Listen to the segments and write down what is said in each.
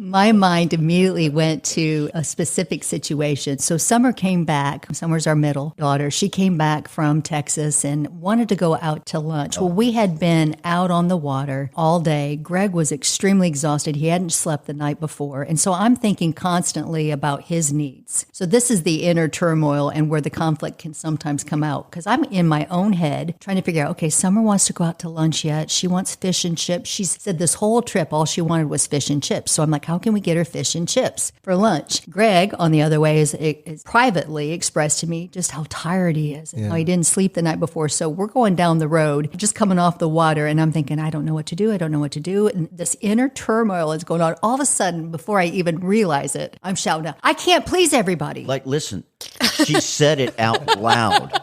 My mind immediately went to a specific situation. So Summer came back. Summer's our middle daughter. She came back from Texas and wanted to go out to lunch. Well, we had been out on the water all day. Greg was extremely exhausted. He hadn't slept the night before. And so I'm thinking constantly about his needs. So this is the inner turmoil and where the conflict can sometimes come out, because I'm in my own head trying to figure out, okay, Summer wants to go out to lunch yet. She wants fish and chips. She said this whole trip, all she wanted was fish and chips. So I'm like, how can we get her fish and chips for lunch? Greg, on the other way, is privately expressed to me just how tired he is and how he didn't sleep the night before. So we're going down the road, just coming off the water, and I'm thinking, I don't know what to do. I don't know what to do. And this inner turmoil is going on. All of a sudden, before I even realize it, I'm shouting out, I can't please everybody. Like, listen, she said it out loud.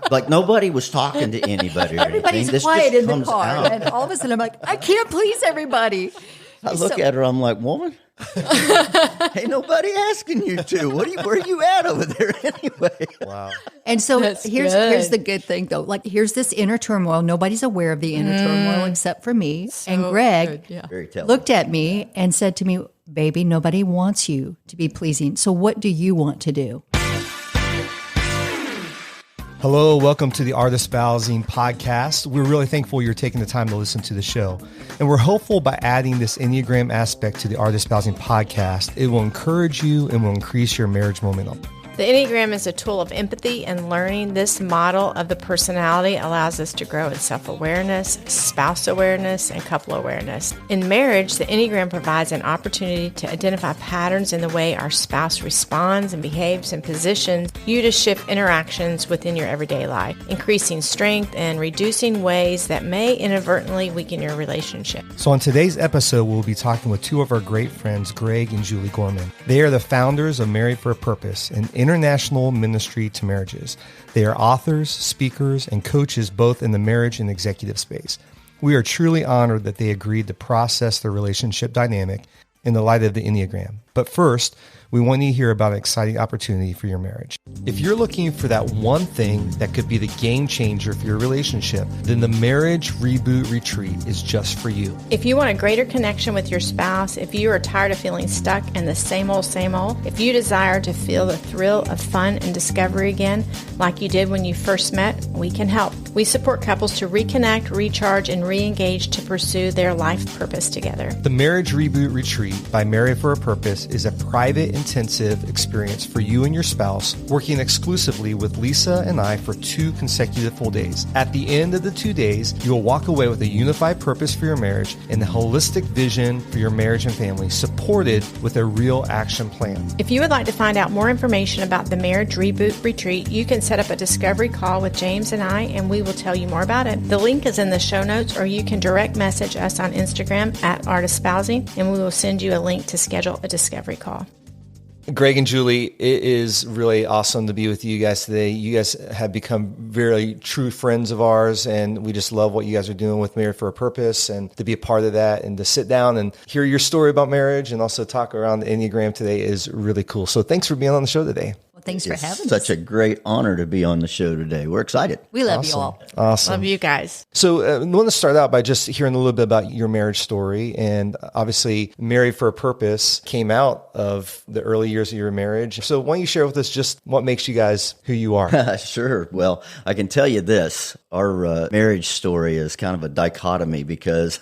Like, nobody was talking to anybody or Everybody's anything. quiet this in the comes car. out. And all of a sudden, I'm like, I can't please everybody. I look at her, I'm like, woman, ain't nobody asking you to. Where are you at over there anyway? Wow. And so here's the good thing, though. Like, here's this inner turmoil. Nobody's aware of the inner turmoil except for me. So and Greg Very telling. looked at me and said to me, baby, nobody wants you to be pleasing. So what do you want to do? Hello, welcome to the Art of Espousing podcast. We're really thankful you're taking the time to listen to the show. And we're hopeful by adding this Enneagram aspect to the Art of Espousing podcast, it will encourage you and will increase your marriage momentum. The Enneagram is a tool of empathy and learning. This model of the personality allows us to grow in self-awareness, spouse awareness, and couple awareness. In marriage, the Enneagram provides an opportunity to identify patterns in the way our spouse responds and behaves and positions you to shift interactions within your everyday life, increasing strength and reducing ways that may inadvertently weaken your relationship. So on today's episode, we'll be talking with two of our great friends, Greg and Julie Gorman. They are the founders of Married for a Purpose, an international ministry to marriages. They are authors, speakers, and coaches both in the marriage and executive space. We are truly honored that they agreed to process their relationship dynamic in the light of the Enneagram. But first, we want you to hear about an exciting opportunity for your marriage. If you're looking for that one thing that could be the game changer for your relationship, then the Marriage Reboot Retreat is just for you. If you want a greater connection with your spouse, if you are tired of feeling stuck in the same old, if you desire to feel the thrill of fun and discovery again, like you did when you first met, we can help. We support couples to reconnect, recharge, and re-engage to pursue their life purpose together. The Marriage Reboot Retreat by Married for a Purpose is a private, intensive experience for you and your spouse, working exclusively with Lisa and I for 2 consecutive full days. At the end of the 2 days, you will walk away with a unified purpose for your marriage and a holistic vision for your marriage and family, supported with a real action plan. If you would like to find out more information about the Marriage Reboot Retreat, you can set up a discovery call with James and I, and we will tell you more about it. The link is in the show notes, or you can direct message us on Instagram at Art Espousing, and we will send you a link to schedule a discovery call. Greg and Julie, it is really awesome to be with you guys today. You guys have become very true friends of ours, and we just love what you guys are doing with Married for a Purpose, and to be a part of that and to sit down and hear your story about marriage and also talk around the Enneagram today is really cool. So thanks for being on the show today. Well, thanks for having us. Such a great honor to be on the show today. We're excited. We love you all. Awesome. Love you guys. So I want to start out by just hearing a little bit about your marriage story. And obviously, Married for a Purpose came out of the early years of your marriage. So why don't you share with us just what makes you guys who you are? Sure. Well, I can tell you this. Our marriage story is kind of a dichotomy because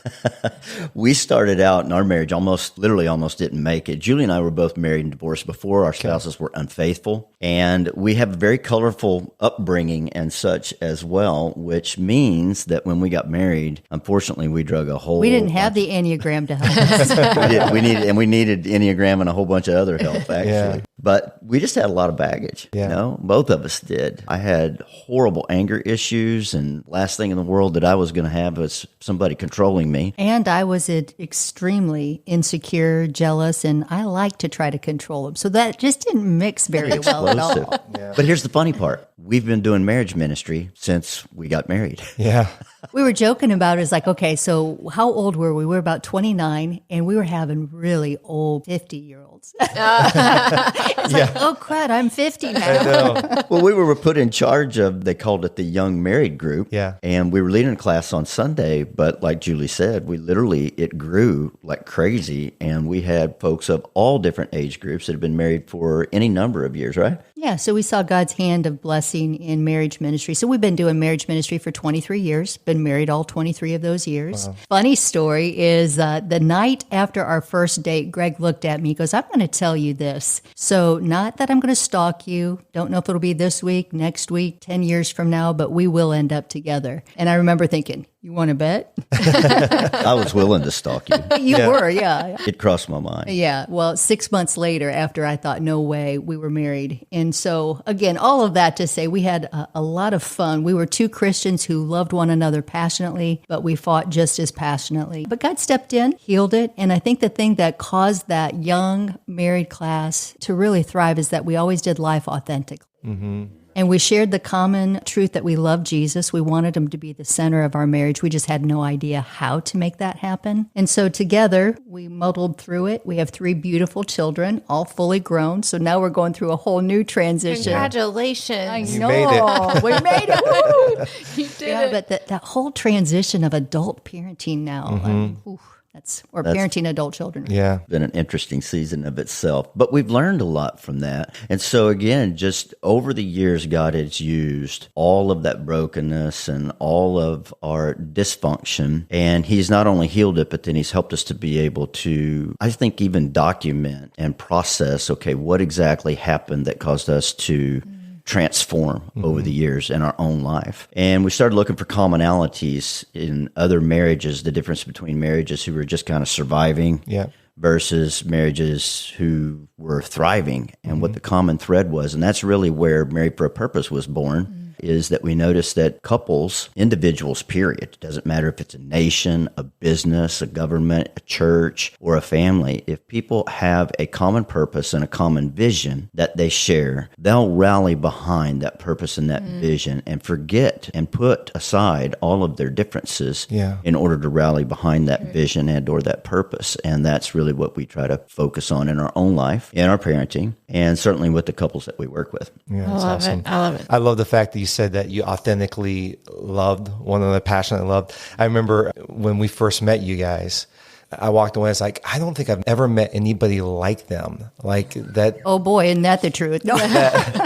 we started out in our marriage almost didn't make it. Julie and I were both married and divorced before our spouses were unfaithful. And we have a very colorful upbringing and such as well, which means that when we got married, unfortunately, we drug a whole... We didn't have the Enneagram to help us. we needed Enneagram and a whole bunch of other help, actually. Yeah. But we just had a lot of baggage, you know? Both of us did. I had horrible anger issues, and last thing in the world that I was going to have was somebody controlling me. And I was extremely insecure, jealous, and I like to try to control them. So that just didn't mix very well explosive. But here's the funny part. We've been doing marriage ministry since we got married. Yeah. We were joking about it. It's like, okay, so how old were we? We were about 29, and we were having really old 50-year-olds. It's like, oh, crud, I'm 50 now. I know. Well, we were put in charge of, they called it the young married group. Yeah. And we were leading a class on Sunday, but like Julie said, it grew like crazy. And we had folks of all different age groups that have been married for any number of years, right? Yeah, so we saw God's hand of blessing in marriage ministry. So we've been doing marriage ministry for 23 years, been married all 23 of those years. Wow. Funny story is the night after our first date, Greg looked at me, he goes, I'm going to tell you this. So not that I'm going to stalk you, don't know if it'll be this week, next week, 10 years from now, but we will end up together. And I remember thinking, you want to bet? I was willing to stalk you. You were, yeah. It crossed my mind. Yeah. Well, 6 months later, after I thought, no way, we were married. And so, again, all of that to say we had a lot of fun. We were two Christians who loved one another passionately, but we fought just as passionately. But God stepped in, healed it. And I think the thing that caused that young married class to really thrive is that we always did life authentically. Mm-hmm. And we shared the common truth that we love Jesus. We wanted him to be the center of our marriage. We just had no idea how to make that happen. And so together, we muddled through it. We have 3 beautiful children, all fully grown. So now we're going through a whole new transition. Congratulations. I You know. made it. We made it. You did it. But that whole transition of adult parenting now, parenting adult children. Yeah. Been an interesting season of itself, but we've learned a lot from that. And so again, just over the years, God has used all of that brokenness and all of our dysfunction, and he's not only healed it, but then he's helped us to be able to, I think, even document and process, okay, what exactly happened that caused us to transform over the years in our own life. And we started looking for commonalities in other marriages, the difference between marriages who were just kind of surviving versus marriages who were thriving, and what the common thread was. And that's really where Married for a Purpose was born. Is that we noticed that couples, individuals, period, doesn't matter if it's a nation, a business, a government, a church, or a family, if people have a common purpose and a common vision that they share, they'll rally behind that purpose and that vision and forget and put aside all of their differences in order to rally behind that vision and or that purpose. And that's really what we try to focus on in our own life, in our parenting, and certainly with the couples that we work with. Yeah, I that's love awesome. it. I love it. I love the fact that you said that you authentically loved one another, passionately loved. I remember when we first met you guys, I walked away. I was like, I don't think I've ever met anybody like them. Like that. Oh boy, isn't that the truth? No.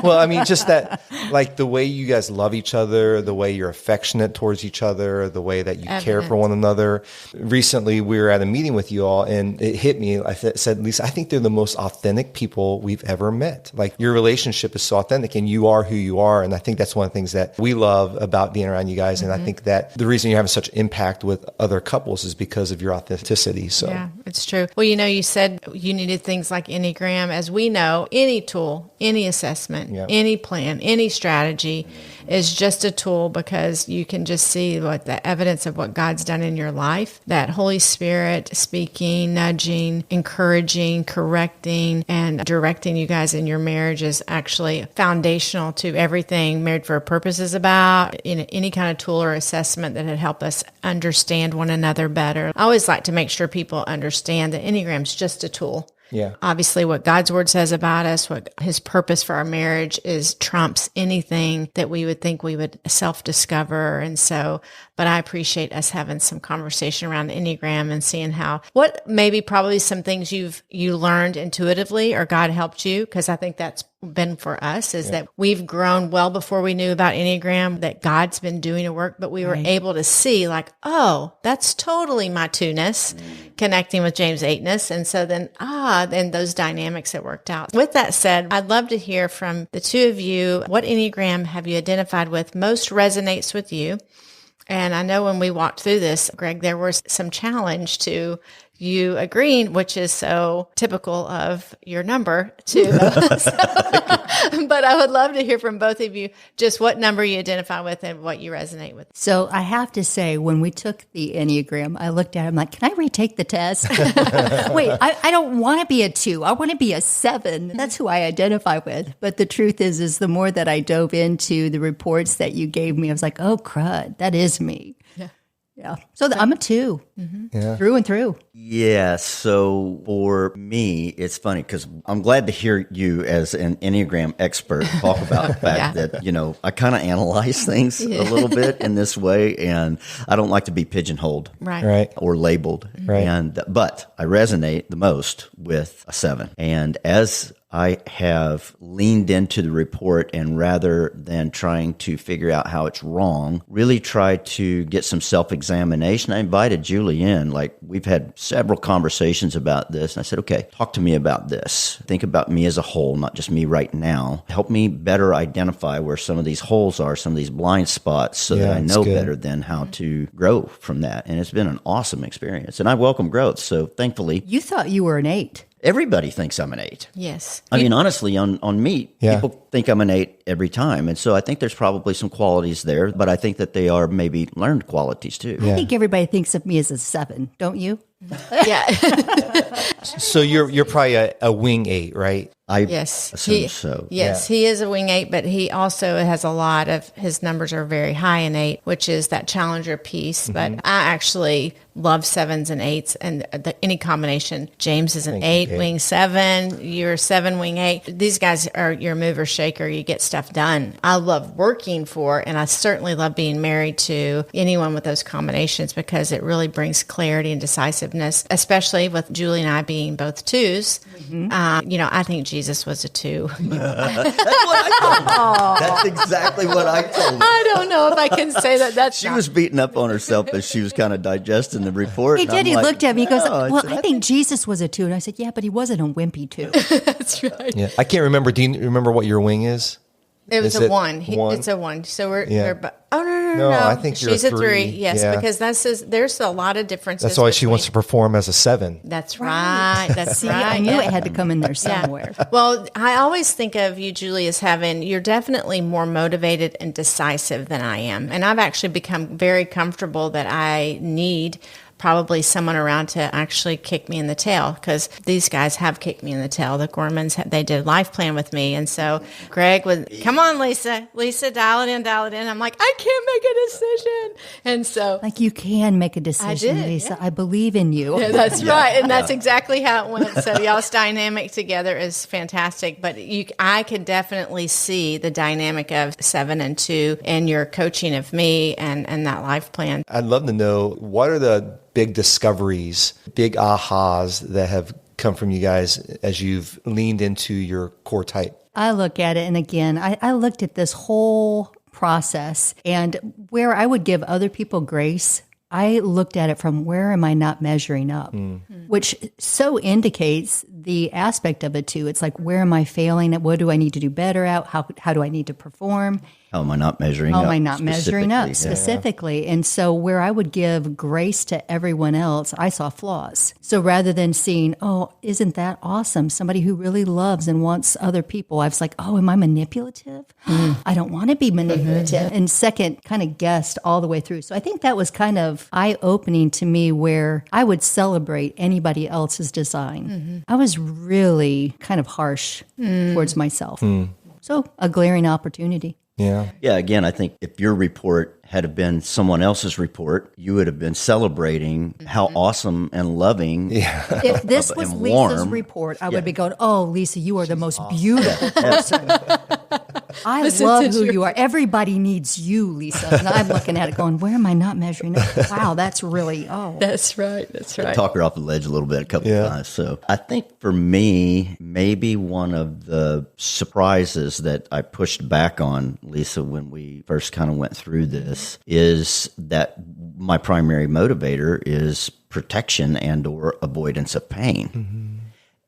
Well, I mean, just that, like the way you guys love each other, the way you're affectionate towards each other, the way that you care for one another. Recently, we were at a meeting with you all, and it hit me. I said, Lisa, I think they're the most authentic people we've ever met. Like your relationship is so authentic, and you are who you are. And I think that's one of the things that we love about being around you guys. And I think that the reason you're having such impact with other couples is because of your authenticity. So yeah, it's true. Well, you said you needed things like Enneagram. As we know, any tool, any assessment, any plan, any strategy is just a tool, because you can just see what the evidence of what God's done in your life, that Holy Spirit speaking, nudging, encouraging, correcting, and directing you guys in your marriage is actually foundational to everything Married for a Purpose is about, any kind of tool or assessment that would help us understand one another better. I always like to make sure people understand that Enneagram's just a tool. yeah. Obviously, what God's word says about us, what his purpose for our marriage is, trumps anything that we would think we would self-discover. And so, but I appreciate us having some conversation around the Enneagram and seeing what maybe probably some things you learned intuitively or God helped you, because I think that's been for us is that we've grown well before we knew about Enneagram, that God's been doing a work, but we were able to see like, oh, that's totally my 2-ness connecting with James 8-ness. And so then, then those dynamics that worked out. With that said, I'd love to hear from the two of you. What Enneagram have you identified with most resonates with you? And I know when we walked through this, Greg, there was some challenge to you agreeing, which is so typical of your number too. But I would love to hear from both of you just what number you identify with and what you resonate with. So I have to say, when we took the Enneagram, I looked at it, I'm like, can I retake the test? Wait, I don't want to be a 2. I want to be a 7. That's who I identify with. But the truth is the more that I dove into the reports that you gave me, I was like, oh, crud, that is me. Yeah. So I'm a 2 through and through. Yeah. So for me, it's funny because I'm glad to hear you as an Enneagram expert talk about the fact that, I kind of analyze things a little bit in this way, and I don't like to be pigeonholed or labeled. Right. But I resonate the most with a 7. And as I have leaned into the report, and rather than trying to figure out how it's wrong, really tried to get some self-examination. I invited Julie in. Like, we've had several conversations about this. And I said, okay, talk to me about this. Think about me as a whole, not just me right now. Help me better identify where some of these holes are, some of these blind spots, so that I know better then how to grow from that. And it's been an awesome experience. And I welcome growth. So thankfully. You thought you were an 8. Everybody thinks I'm an 8. Yes. I mean, honestly, on meat, people think I'm an 8 every time. And so I think there's probably some qualities there, but I think that they are maybe learned qualities too. I think everybody thinks of me as a 7, don't you? Yeah. So you're probably a wing 8, right? I assume so. Yes, he is a wing 8, but he also has a lot of, his numbers are very high in 8, which is that challenger piece. But I actually love 7s and 8s and any combination. James is an 8, wing 7, you're 7, wing 8. These guys are your mover shaker. You get stuff done. I love working for, and I certainly love being married to anyone with those combinations, because it really brings clarity and decisiveness, especially with Julie and I being both 2s. I think Jesus was a 2. That's what I told him. That's exactly what I told him. I don't know if I can say that. She was beating up on herself as she was kind of digesting the report. He did. He looked at me. He goes, I think Jesus was a 2. And I said, yeah, but he wasn't a wimpy 2. That's right. Yeah. I can't remember. Do you remember what your wing is? It was a 1. It's a 1. So we're no. I think she's you're a 3. Yes, because there's a lot of differences. That's why she wants to perform as a 7. That's right. That's right. I knew it had to come in there somewhere. Yeah. Well, I always think of you, Julie, as you're definitely more motivated and decisive than I am. And I've actually become very comfortable that I need probably someone around to actually kick me in the tail, because these guys have kicked me in the tail. The Gormans, they did a life plan with me. And so Greg would, come on, Lisa, dial it in. I'm like, I can't make a decision. And so. Like, you can make a decision, Lisa. I believe in you. Yeah, that's right. And that's exactly how it went. So y'all's dynamic together is fantastic. But I could definitely see the dynamic of 7 and 2 and your coaching of me and that life plan. I'd love to know, what are the big discoveries, big ahas that have come from you guys as you've leaned into your core type? I look at it, and again, I looked at this whole process, and where I would give other people grace, I looked at it from where am I not measuring up, which so indicates the aspect of it too. It's like, where am I failing at? What do I need to do better at? How do I need to perform? How am I not measuring up? How am I not measuring up specifically? And so where I would give grace to everyone else, I saw flaws. So rather than seeing, oh, isn't that awesome? Somebody who really loves and wants other people, I was like, oh, am I manipulative? I don't want to be manipulative. And second, kind of guessed all the way through. So I think that was kind of eye-opening to me, where I would celebrate anybody else's design. I was really kind of harsh towards myself. So a glaring opportunity. Yeah. Yeah. Again, I think if your report had been someone else's report, you would have been celebrating how awesome and loving. Yeah. If this was Lisa's report, I would be going, oh, Lisa, you are the most beautiful person. I love who you are. Everybody needs you, Lisa. And I'm looking at it going, where am I not measuring up? Wow, that's really, That's right. That's right. Talk her off the ledge a little bit a couple of times. So I think for me, maybe one of the surprises that I pushed back on, Lisa, when we first kind of went through this, is that my primary motivator is protection and or avoidance of pain.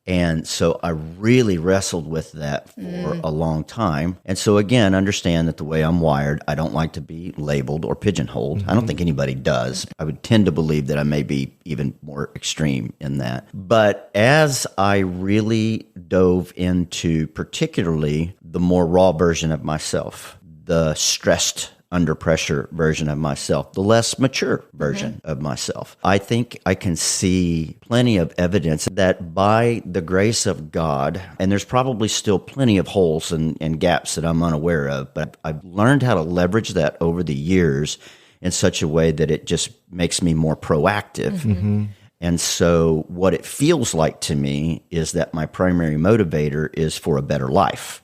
And so I really wrestled with that for a long time. And so again, understand that the way I'm wired, I don't like to be labeled or pigeonholed. I don't think anybody does. I would tend to believe that I may be even more extreme in that. But as I really dove into particularly the more raw version of myself, the stressed under pressure version of myself, the less mature version of myself, I think I can see plenty of evidence that by the grace of God, and there's probably still plenty of holes and gaps that I'm unaware of, but I've learned how to leverage that over the years in such a way that it just makes me more proactive. And so what it feels like to me is that my primary motivator is for a better life,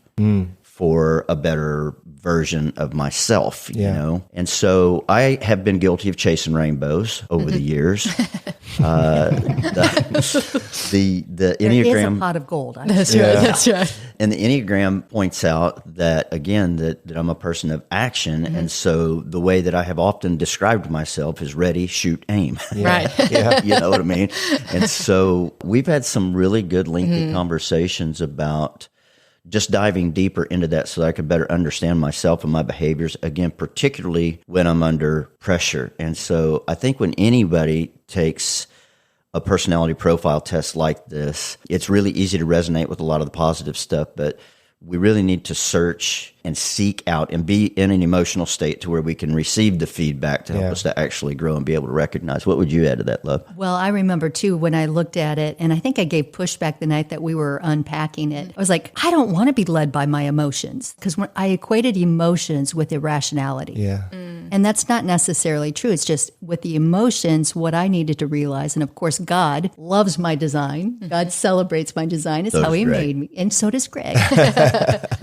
for a better version of myself, you know? And so I have been guilty of chasing rainbows over the years. The There Enneagram... is a pot of gold. That's right. That's right. And the Enneagram points out that, again, that I'm a person of action. And so the way that I have often described myself is ready, shoot, aim. Right. You know what I mean? And so we've had some really good lengthy conversations about just diving deeper into that so that I could better understand myself and my behaviors, again, particularly when I'm under pressure. And so I think when anybody takes a personality profile test like this, it's really easy to resonate with a lot of the positive stuff, but we really need to search and seek out and be in an emotional state to where we can receive the feedback to help us to actually grow and be able to recognize. What would you add to that, Love? Well, I remember too when I looked at it, and I think I gave pushback the night that we were unpacking it. I was like, I don't want to be led by my emotions, because when I equated emotions with irrationality. Yeah. And that's not necessarily true. It's just with the emotions, what I needed to realize. And of course, God loves my design. God celebrates my design. It's So how does he Greg. made me. And so does Greg.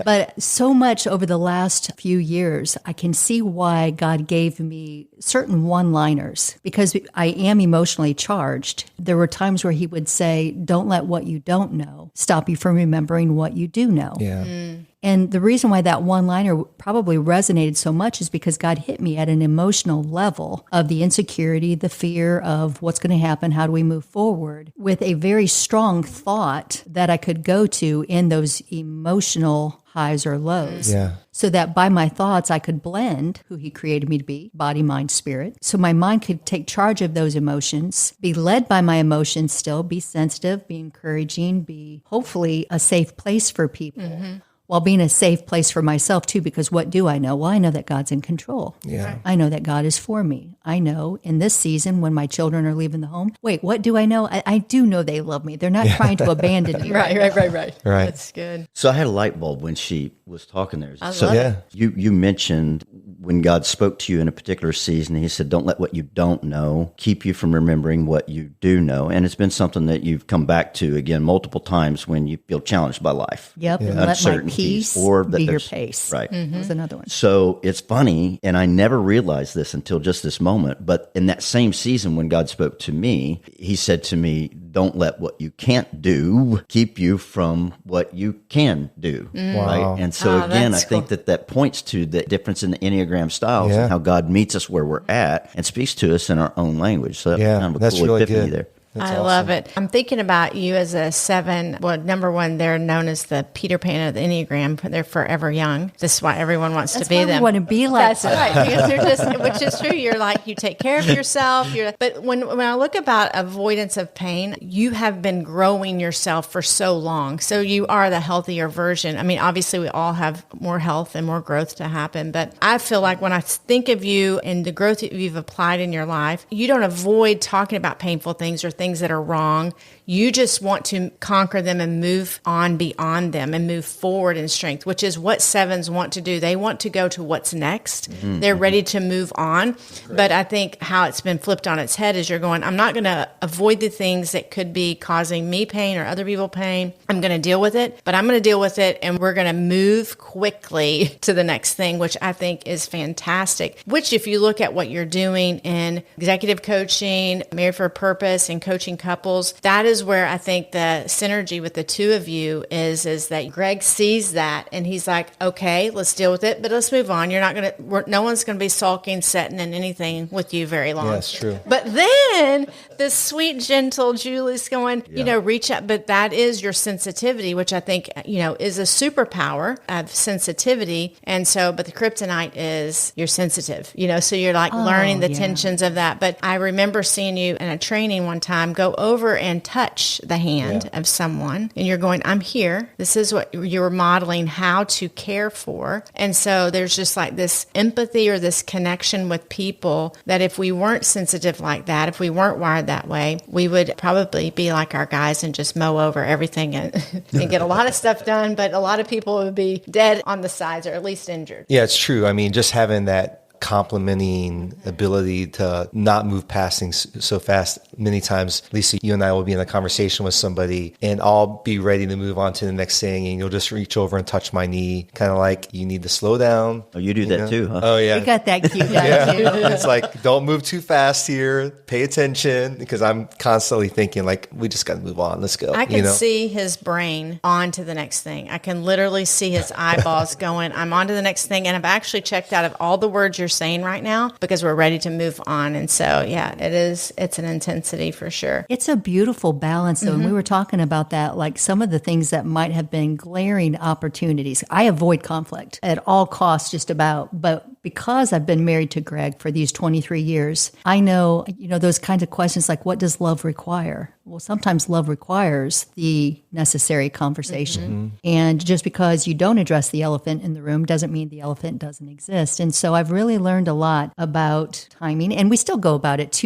But so much over the last few years, I can see why God gave me certain one-liners, because I am emotionally charged. There were times where he would say, don't let what you don't know stop you from remembering what you do know. Yeah. And the reason why that one-liner probably resonated so much is because God hit me at an emotional level of the insecurity, the fear of what's going to happen, how do we move forward, with a very strong thought that I could go to in those emotional highs or lows. Yeah. So that by my thoughts, I could blend who he created me to be, body, mind, spirit. So my mind could take charge of those emotions, be led by my emotions still, be sensitive, be encouraging, be hopefully a safe place for people. While being a safe place for myself too, because what do I know? Well, I know that God's in control. Yeah. I know that God is for me. I know in this season when my children are leaving the home, wait, what do I know? I do know they love me. They're not trying to abandon me. Right. Right. That's good. So I had a light bulb when she was talking there. I So love Yeah. you mentioned when God spoke to you in a particular season, he said, don't let what you don't know keep you from remembering what you do know. And it's been something that you've come back to again multiple times when you feel challenged by life. Yep. And let my Uncertainties, peace or that be your there's- pace. Right. Was another one. So it's funny, and I never realized this until just this moment, but in that same season when God spoke to me, he said to me, don't let what you can't do keep you from what you can do. Wow. Right. And so again, I that's think that points to the difference in the Enneagram styles Yeah. and how God meets us where we're at and speaks to us in our own language. So that's kind of a that's cool really epiphany good. there. That's I awesome. love it. I'm thinking about you as a 7. Well, number one, they're known as the Peter Pan of the Enneagram. They're forever young. This is why everyone wants That's to be why them. we want to be like That's right, because they're just, which is true. You're like, you take care of yourself. But when I look about avoidance of pain, you have been growing yourself for so long. So you are the healthier version. I mean, obviously we all have more health and more growth to happen. But I feel like when I think of you and the growth that you've applied in your life, you don't avoid talking about painful things or things that are wrong. You just want to conquer them and move on beyond them and move forward in strength, which is what 7s want to do. They want to go to what's next. They're ready to move on. But I think how it's been flipped on its head is you're going, I'm not going to avoid the things that could be causing me pain or other people pain. I'm going to deal with it, but I'm going to deal with it and we're going to move quickly to the next thing, which I think is fantastic. Which if you look at what you're doing in executive coaching, Married for a Purpose, and coaching couples, that is where I think the synergy with the two of you is that Greg sees that and he's like, okay, let's deal with it, but let's move on. No one's going to be sulking, sitting in anything with you very long. Yeah, that's true. But then the sweet, gentle Julie's going, reach out. But that is your sensitivity, which I think, is a superpower of sensitivity. And so, but the kryptonite is you're sensitive, so you're like learning the tensions of that. But I remember seeing you in a training one time, go over and touch the hand of someone. And you're going, I'm here. This is what you're modeling how to care for. And so there's just like this empathy or this connection with people that if we weren't sensitive like that, if we weren't wired that way, we would probably be like our guys and just mow over everything and get a lot of stuff done. But a lot of people would be dead on the sides or at least injured. Yeah, it's true. I mean, just having that complementing ability to not move past things so fast. Many times, Lisa, you and I will be in a conversation with somebody and I'll be ready to move on to the next thing and you'll just reach over and touch my knee, kind of like you need to slow down. Oh, you do that too, huh? Oh, yeah. You got that cute guy too. It's like, don't move too fast here. Pay attention, because I'm constantly thinking like, we just got to move on. Let's go. I can see his brain on to the next thing. I can literally see his eyeballs going, I'm on to the next thing. And I've actually checked out of all the words you're saying right now because we're ready to move on. And so, it's an intensity for sure. It's a beautiful balance, though. And we were talking about that, like some of the things that might have been glaring opportunities. I avoid conflict at all costs, just about. But because I've been married to Greg for these 23 years, I know, those kinds of questions like, what does love require? Well, sometimes love requires the necessary conversation. And just because you don't address the elephant in the room doesn't mean the elephant doesn't exist. And so I've really learned a lot about timing, and we still go about it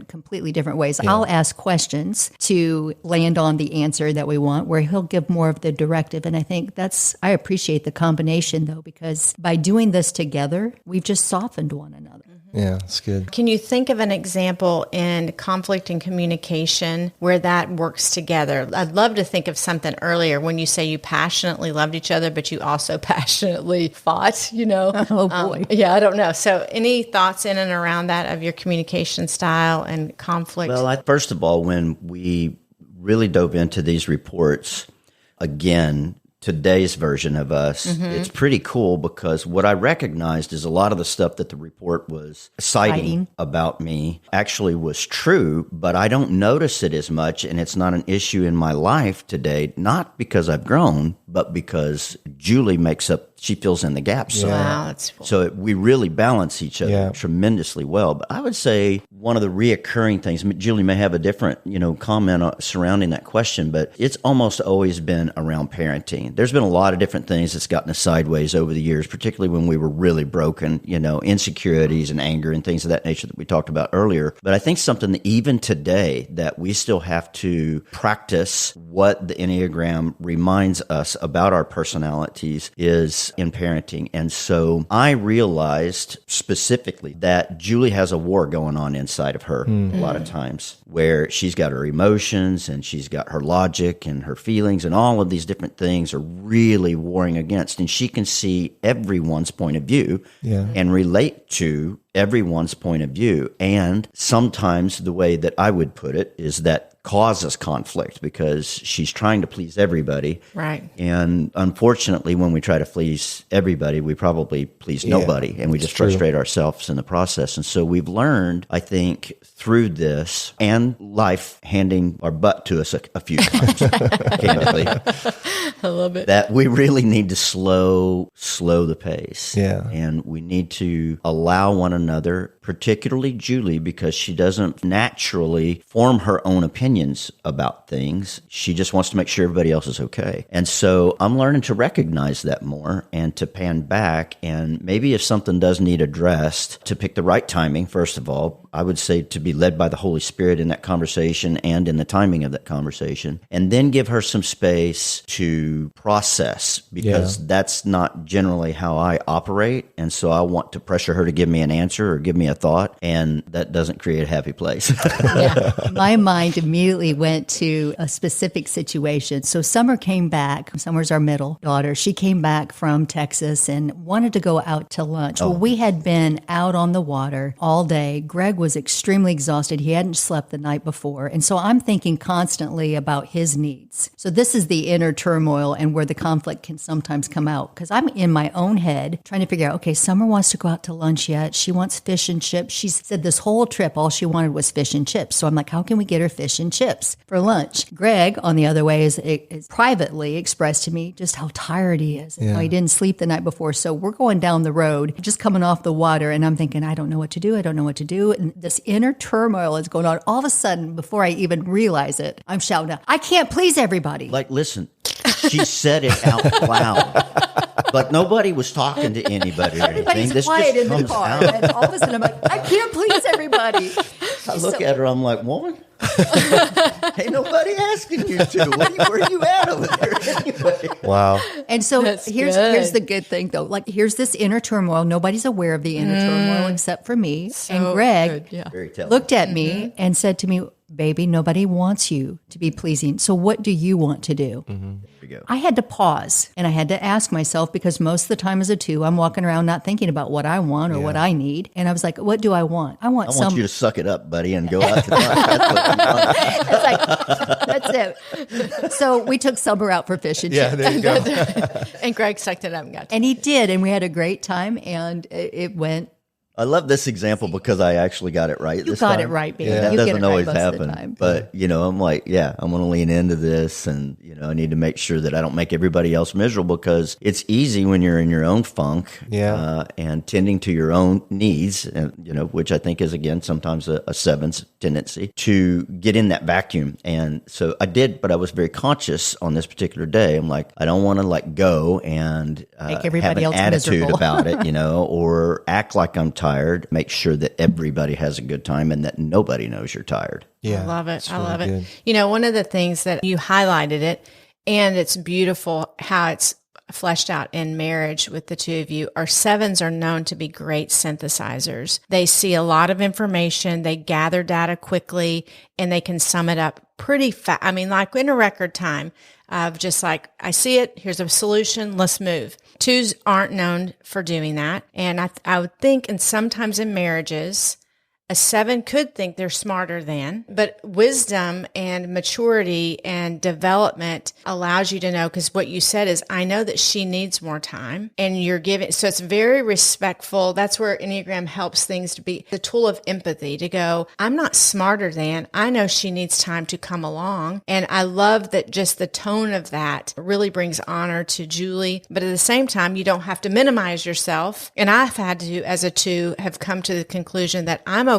completely different ways. Yeah. I'll ask questions to land on the answer that we want, where he'll give more of the directive. And I think I appreciate the combination, though, because by doing this together, we've just softened one another. Yeah, that's good. Can you think of an example in conflict and communication where that works together? I'd love to think of something earlier when you say you passionately loved each other, but you also passionately fought, Oh, boy. I don't know. So any thoughts in and around that of your communication style and conflict? Well, first of all, when we really dove into these reports, again, today's version of us, it's pretty cool because what I recognized is a lot of the stuff that the report was citing about me actually was true, but I don't notice it as much, and it's not an issue in my life today, not because I've grown, but because Julie she fills in the gaps. Wow, that's cool. So we really balance each other tremendously well. But I would say one of the reoccurring things, Julie may have a different, comment surrounding that question, but it's almost always been around parenting. There's been a lot of different things that's gotten us sideways over the years, particularly when we were really broken, insecurities and anger and things of that nature that we talked about earlier. But I think something that even today that we still have to practice what the Enneagram reminds us about our personalities is in parenting. And so I realized specifically that Julie has a war going on inside of her a lot of times, where she's got her emotions and she's got her logic and her feelings, and all of these different things are really warring against. And she can see everyone's point of view and relate to everyone's point of view. And sometimes the way that I would put it is that causes conflict because she's trying to please everybody. Right. And unfortunately, when we try to please everybody, we probably please nobody, and we just frustrate ourselves in the process. And so we've learned, I think, through this and life handing our butt to us a few times, candidly. I love it. That we really need to slow the pace. Yeah. And we need to allow one another, particularly Julie, because she doesn't naturally form her own opinions about things. She just wants to make sure everybody else is okay. And so I'm learning to recognize that more and to pan back. And maybe if something does need addressed, to pick the right timing, first of all. I would say to be led by the Holy Spirit in that conversation and in the timing of that conversation, and then give her some space to process, because that's not generally how I operate. And so I want to pressure her to give me an answer or give me a of thought, and that doesn't create a happy place. Yeah. My mind immediately went to a specific situation. So Summer came back. Summer's our middle daughter. She came back from Texas and wanted to go out to lunch. Well, we had been out on the water all day. Greg was extremely exhausted. He hadn't slept the night before. And so I'm thinking constantly about his needs. So this is the inner turmoil and where the conflict can sometimes come out, because I'm in my own head trying to figure out, okay, Summer wants to go out to lunch yet. She wants fish and chips. She said this whole trip, all she wanted was fish and chips. So I'm like, how can we get her fish and chips for lunch? Greg, on the other way, is privately expressed to me just how tired he is. Yeah. How he didn't sleep the night before. So we're going down the road, just coming off the water, and I'm thinking, I don't know what to do. I don't know what to do. And this inner turmoil is going on. All of a sudden, before I even realize it, I'm shouting out, I can't please everybody. Like, listen, she said it out loud, but nobody was talking to anybody or anything. Everybody's This quiet just in the comes car. out. And all of a sudden, I'm like, I can't please everybody. I look at her, I'm like, woman, ain't nobody asking you to. Where are you at over there anyway? Wow. And so here's the good thing, though. Like, here's this inner turmoil. Nobody's aware of the inner turmoil except for me. So and Greg good, looked at me and said to me, baby, nobody wants you to be pleasing. So what do you want to do? There you go. I had to pause and I had to ask myself, because most of the time as a two, I'm walking around not thinking about what I want or what I need. And I was like, what do I want? I want you to suck it up, buddy, and go out to lunch. That's what you want. It's like, that's it. So we took Summer out for fish and chips. There you go. And Greg sucked it up and got to And he did, and we had a great time, and it went. I love this example because I actually got it right this time. You got it right, baby. That You get doesn't it right always most of the happen. time. But, I'm like, I'm going to lean into this, and, I need to make sure that I don't make everybody else miserable, because it's easy when you're in your own funk and tending to your own needs, and, which I think is, again, sometimes a seven's tendency to get in that vacuum. And so I did, but I was very conscious on this particular day. I'm like, I don't want to go and make everybody have an else attitude miserable. about it, or act like I'm tired. Make sure that everybody has a good time and that nobody knows you're tired. Yeah, I love it. I love good. it. One of the things that you highlighted it, and it's beautiful how it's fleshed out in marriage with the two of you, our sevens are known to be great synthesizers. They see a lot of information, they gather data quickly, and they can sum it up pretty fast. I mean, like in a record time of just like, I see it, here's a solution, let's move. Twos aren't known for doing that. And I would think, and sometimes in marriages, a seven could think they're smarter than, but wisdom and maturity and development allows you to know, because what you said is, I know that she needs more time, and you're giving, so it's very respectful. That's where Enneagram helps things to be the tool of empathy, to go, I'm not smarter than, I know she needs time to come along. And I love that just the tone of that really brings honor to Julie, but at the same time, you don't have to minimize yourself. And I've had to, as a two, have come to the conclusion that I'm okay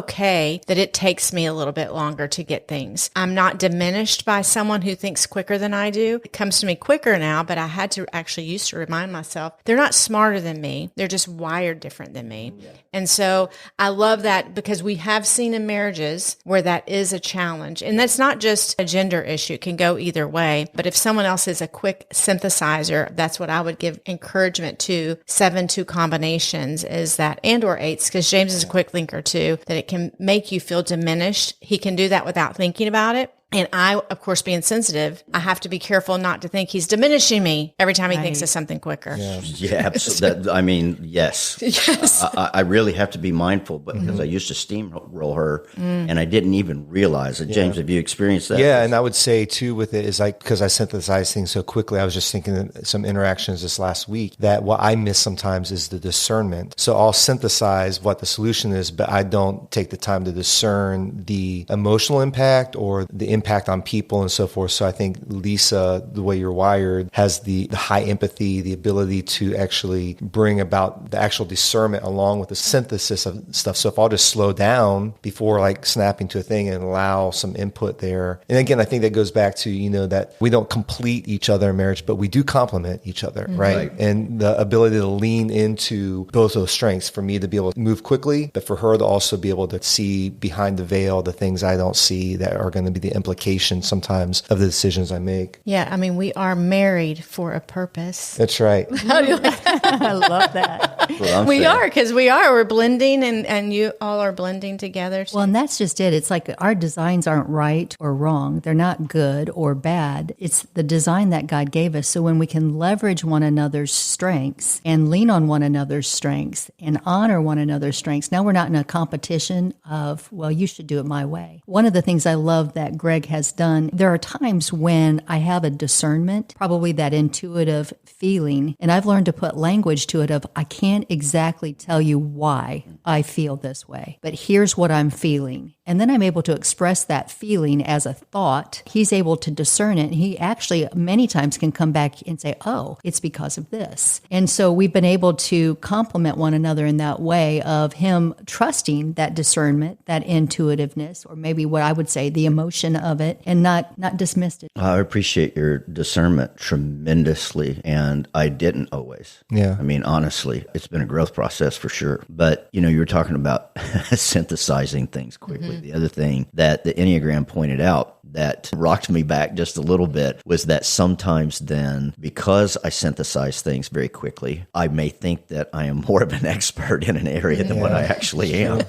that it takes me a little bit longer to get things. I'm not diminished by someone who thinks quicker than I do. It comes to me quicker now, but I had to actually used to remind myself, they're not smarter than me. They're just wired different than me. Yeah. And so I love that, because we have seen in marriages where that is a challenge. And that's not just a gender issue. It can go either way. But if someone else is a quick synthesizer, that's what I would give encouragement to 7-2 combinations, is that, and or 8s, because James is a quick thinker too, that it can make you feel diminished. He can do that without thinking about it. And I, of course, being sensitive, I have to be careful not to think he's diminishing me every time he thinks of something quicker. Yeah, absolutely. I mean, yes. Yes. I really have to be mindful, but because I used to steamroll her, and I didn't even realize it. James, have you experienced that? Yeah, and I would say, too, with it is like, because I synthesize things so quickly, I was just thinking of some interactions this last week, that what I miss sometimes is the discernment. So I'll synthesize what the solution is, but I don't take the time to discern the emotional impact or the impact on people and so forth. So I think Lisa, the way you're wired, has the high empathy, the ability to actually bring about the actual discernment along with the synthesis of stuff. So if I'll just slow down before like snapping to a thing and allow some input there. And again, I think that goes back to, that we don't complete each other in marriage, but we do complement each other, right? And the ability to lean into both those strengths, for me to be able to move quickly, but for her to also be able to see behind the veil the things I don't see that are going to be the implications implications sometimes of the decisions I make. Yeah, I mean, we are married for a purpose. That's right. How do you like that? I love that. We are, because we're blending, and you all are blending together. Well, and that's just it. It's like our designs aren't right or wrong. They're not good or bad. It's the design that God gave us. So when we can leverage one another's strengths and lean on one another's strengths and honor one another's strengths, now we're not in a competition of, well, you should do it my way. One of the things I love that Greg has done, there are times when I have a discernment, probably that intuitive feeling, and I've learned to put language to it of, I can't exactly tell you why I feel this way, but here's what I'm feeling. And then I'm able to express that feeling as a thought. He's able to discern it. And he actually many times can come back and say, oh, it's because of this. And so we've been able to complement one another in that way of him trusting that discernment, that intuitiveness, or maybe what I would say the emotion of it, and not dismissed it. I appreciate your discernment tremendously, and I didn't always. Yeah. I mean, honestly, it's been a growth process for sure. But, you were talking about synthesizing things quickly. The other thing that the Enneagram pointed out that rocked me back just a little bit was that sometimes then, because I synthesize things very quickly, I may think that I am more of an expert in an area than what I actually am.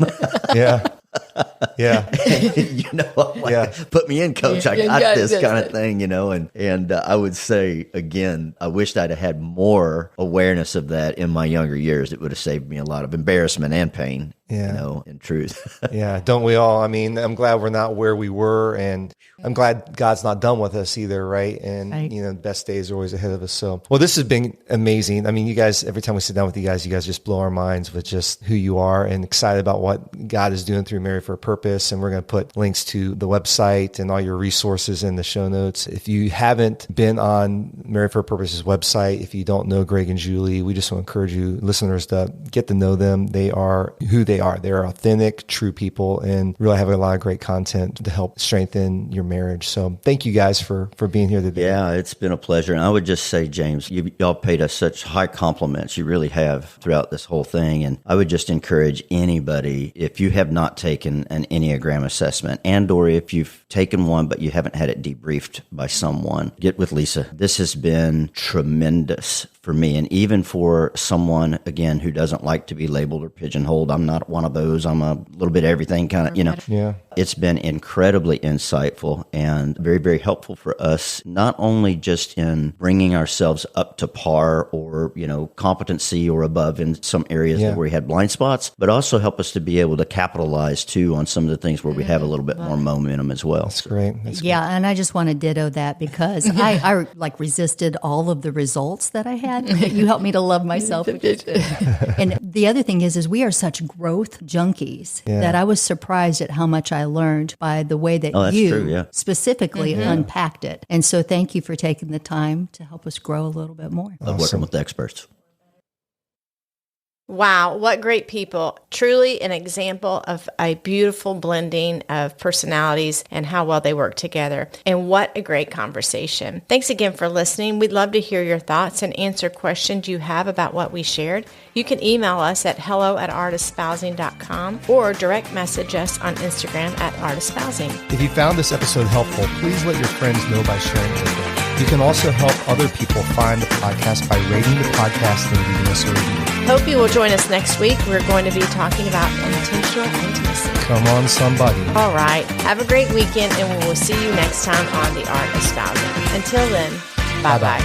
Yeah. Yeah. I'm like, put me in, coach. I got this kind of thing, and I would say, again, I wished I'd have had more awareness of that in my younger years. It would have saved me a lot of embarrassment and pain, in truth. Yeah. Don't we all? I mean, I'm glad we're not where we were, and I'm glad God's not done with us either, right? And, the best days are always ahead of us. So, well, this has been amazing. I mean, you guys, every time we sit down with you guys just blow our minds with just who you are, and excited about what God is doing through Married for a Purpose. And we're going to put links to the website and all your resources in the show notes. If you haven't been on Married for a Purpose's website, if you don't know Greg and Julie, we just want to encourage you listeners to get to know them. They are who they are. They're authentic, true people, and really have a lot of great content to help strengthen your marriage. So thank you guys for being here today. Yeah, it's been a pleasure. And I would just say, James, y'all paid us such high compliments. You really have throughout this whole thing. And I would just encourage anybody, if you have not taken an Enneagram assessment, and or if you've taken one but you haven't had it debriefed by someone, get with Lisa. This has been tremendous for me, and even for someone, again, who doesn't like to be labeled or pigeonholed. I'm not one of those. I'm a little bit of everything kind of, Yeah. It's been incredibly insightful and very, very helpful for us, not only just in bringing ourselves up to par or, competency or above in some areas where we had blind spots, but also help us to be able to capitalize too on some of the things where we have a little bit more momentum as well. That's great. And I just want to ditto that because I resisted all of the results that I had. You helped me to love myself. Which is good. And the other thing is we are such growth junkies that I was surprised at how much I learned by the way that you specifically unpacked it. And so thank you for taking the time to help us grow a little bit more. Love working with the experts. Wow, what great people. Truly an example of a beautiful blending of personalities and how well they work together. And what a great conversation. Thanks again for listening. We'd love to hear your thoughts and answer questions you have about what we shared. You can email us at hello@artespousing.com or direct message us on Instagram @artespousing. If you found this episode helpful, please let your friends know by sharing it with them. You can also help other people find the podcast by rating the podcast and leaving us a review. Hope you will join us next week. We're going to be talking about intentional intimacy. Come on, somebody. All right. Have a great weekend, and we will see you next time on The Art of Spousing. Until then, bye-bye.